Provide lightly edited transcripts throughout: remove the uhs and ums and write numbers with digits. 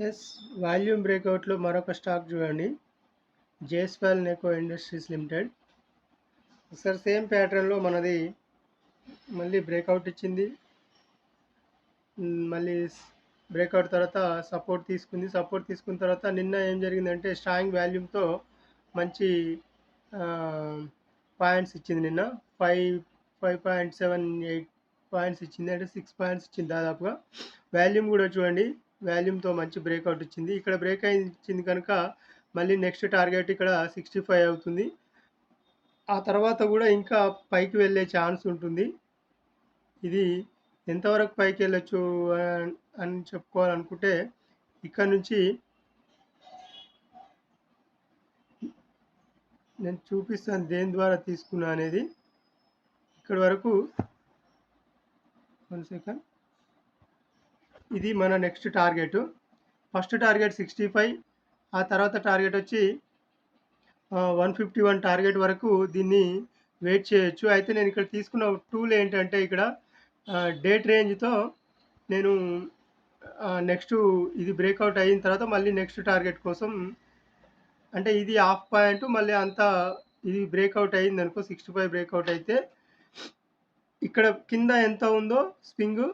Yes volume బ్రేక్అవుట్లో మరొక stock చూడండి. జేస్పాల్ నెకో industries limited. ఒకసారి సేమ్ ప్యాటర్న్లో మనది మళ్ళీ బ్రేక్అవుట్ ఇచ్చింది. మళ్ళీ బ్రేక్అవుట్ తర్వాత సపోర్ట్ తీసుకున్న తర్వాత నిన్న ఏం జరిగిందంటే స్ట్రాంగ్ వాల్యూమ్తో మంచి పాయింట్స్ ఇచ్చింది. నిన్న 5.78 పాయింట్స్ ఇచ్చింది, అంటే 6 పాయింట్స్ ఇచ్చింది దాదాపుగా. వాల్యూమ్ కూడా చూడండి, వాల్యూమ్తో మంచి బ్రేక్అవుట్ ఇచ్చింది. ఇక్కడ బ్రేక్ ఇచ్చింది కనుక మళ్ళీ నెక్స్ట్ టార్గెట్ ఇక్కడ 65 అవుతుంది. ఆ తర్వాత కూడా ఇంకా పైకి వెళ్ళే ఛాన్స్ ఉంటుంది. ఇది ఎంతవరకు పైకి వెళ్ళొచ్చు అని చెప్పుకోవాలనుకుంటే ఇక్కడ నుంచి నేను చూపిస్తాను దేని ద్వారా తీసుకున్నా అనేది. ఇక్కడ వరకు 1 సెకండ్. ఇది మన నెక్స్ట్ టార్గెట్. ఫస్ట్ టార్గెట్ 65, ఆ తర్వాత టార్గెట్ వచ్చి 151 టార్గెట్ వరకు దీన్ని వెయిట్ చేయొచ్చు. అయితే నేను ఇక్కడ తీసుకున్న టూల్ ఏంటంటే ఇక్కడ డేట్ రేంజ్తో నేను నెక్స్ట్ ఇది బ్రేక్అవుట్ అయిన తర్వాత మళ్ళీ నెక్స్ట్ టార్గెట్ కోసం, అంటే ఇది హాఫ్ పాయింట్ మళ్ళీ అంతా ఇది బ్రేక్అవుట్ అయింది అనుకో, 65 బ్రేక్అవుట్ అయితే ఇక్కడ కింద ఎంత ఉందో స్వింగ్,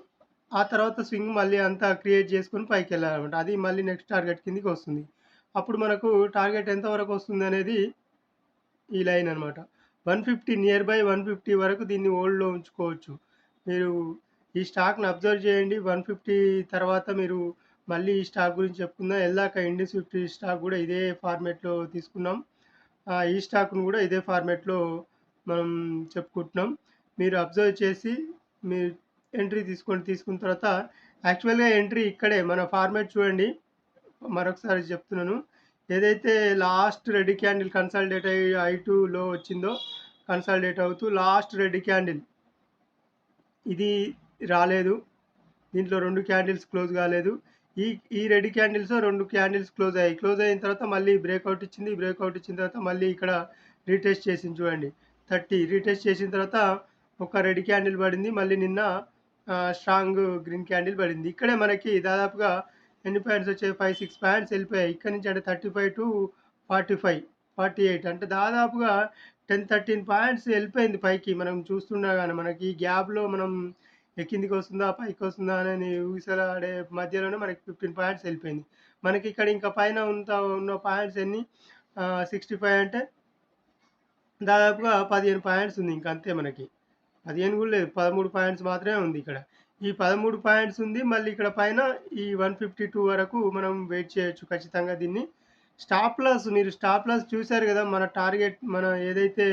ఆ తర్వాత స్వింగ్ మళ్ళీ అంతా క్రియేట్ చేసుకొని పైకి వెళ్ళాలన్నమాట. అది మళ్ళీ నెక్స్ట్ టార్గెట్ కిందికి వస్తుంది. అప్పుడు మనకు టార్గెట్ ఎంతవరకు వస్తుంది అనేది ఈ లైన్ అనమాట. 150 నియర్ బై 150 వరకు దీన్ని హోల్డ్లో ఉంచుకోవచ్చు. మీరు ఈ స్టాక్ని అబ్జర్వ్ చేయండి. 150 తర్వాత మీరు మళ్ళీ ఈ స్టాక్ గురించి చెప్పుకుందాం. వెళ్ళాక ఇండిస్ 50 స్టాక్ కూడా ఇదే ఫార్మేట్లో తీసుకున్నాం. ఈ స్టాక్ను కూడా ఇదే ఫార్మేట్లో మనం చెప్పుకుంటున్నాం. మీరు అబ్జర్వ్ చేసి మీరు ఎంట్రీ తీసుకున్న తర్వాత యాక్చువల్గా ఎంట్రీ ఇక్కడే మన ఫార్మేట్ చూడండి. మరొకసారి చెప్తున్నాను, ఏదైతే లాస్ట్ రెడ్ క్యాండిల్ కన్సాలిడేట్ అయ్యి I2లో వచ్చిందో, కన్సాలిడేట్ అవుతూ లాస్ట్ రెడ్ క్యాండిల్ ఇది రాలేదు. దీంట్లో 2 క్యాండిల్స్ క్లోజ్ కాలేదు. ఈ రెడ్ క్యాండిల్స్ 2 క్యాండిల్స్ క్లోజ్ అయిన తర్వాత మళ్ళీ బ్రేక్అవుట్ ఇచ్చింది. బ్రేక్అవుట్ ఇచ్చిన తర్వాత మళ్ళీ ఇక్కడ రీటెస్ట్ చేసింది చూడండి. 30 రీటెస్ట్ చేసిన తర్వాత ఒక రెడ్ క్యాండిల్ పడింది. మళ్ళీ నిన్న స్ట్రాంగ్ గ్రీన్ క్యాండిల్ పడింది. ఇక్కడే మనకి దాదాపుగా ఎన్ని పాయింట్స్ వచ్చాయి, 5-6 పాయింట్స్ వెళ్ళిపోయాయి ఇక్కడ నుంచి. అంటే 35 to 45, 48, అంటే దాదాపుగా 10-13 పాయింట్స్ వెళ్ళిపోయింది పైకి. మనం చూస్తున్నా కానీ మనకి ఈ గ్యాప్లో మనం కిందికి వస్తుందా పైకి వస్తుందా అని ఊసలాడే మధ్యలోనే మనకి 15 పాయింట్స్ వెళ్ళిపోయింది. మనకి ఇక్కడ ఇంకా పైన ఉన్న పాయింట్స్ ఎన్ని, 65 అంటే దాదాపుగా 15 పాయింట్స్ ఉంది. ఇంకా అంతే, మనకి 15 కూడా లేదు, 13 పాయింట్స్ మాత్రమే ఉంది ఇక్కడ. ఈ 13 పాయింట్స్ ఉంది. మళ్ళీ ఇక్కడ పైన ఈ 152 వరకు మనం వెయిట్ చేయొచ్చు ఖచ్చితంగా. దీన్ని మీరు స్టాప్ లాస్ చూశారు కదా. మన టార్గెట్ మనం ఏదైతే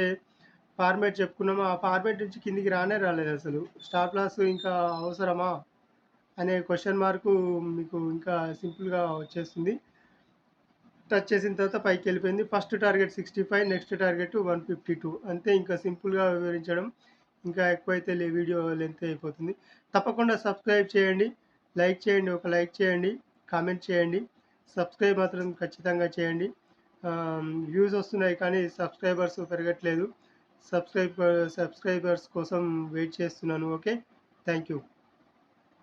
ఫార్మేట్ చెప్పుకున్నామో ఆ ఫార్మేట్ నుంచి కిందికి రాలేదు అసలు. స్టాప్ లాస్ ఇంకా అవసరమా అనే క్వశ్చన్ మార్కు మీకు ఇంకా సింపుల్గా వచ్చేస్తుంది. టచ్ చేసిన తర్వాత పైకి వెళ్ళిపోయింది. ఫస్ట్ టార్గెట్ 65, నెక్స్ట్ టార్గెట్ 152, అంతే. ఇంకా సింపుల్గా వివరించడం, ఇంకా ఎక్కువైతే వీడియో లెంత్ అయిపోతుంది. తప్పకుండా సబ్స్క్రైబ్ చేయండి, ఒక లైక్ చేయండి, కామెంట్ చేయండి. సబ్స్క్రైబ్ మాత్రం ఖచ్చితంగా చేయండి. వ్యూస్ వస్తున్నాయి కానీ సబ్స్క్రైబర్స్ పెరగట్లేదు. సబ్స్క్రైబర్స్ కోసం వెయిట్ చేస్తున్నాను. Okay, thank you.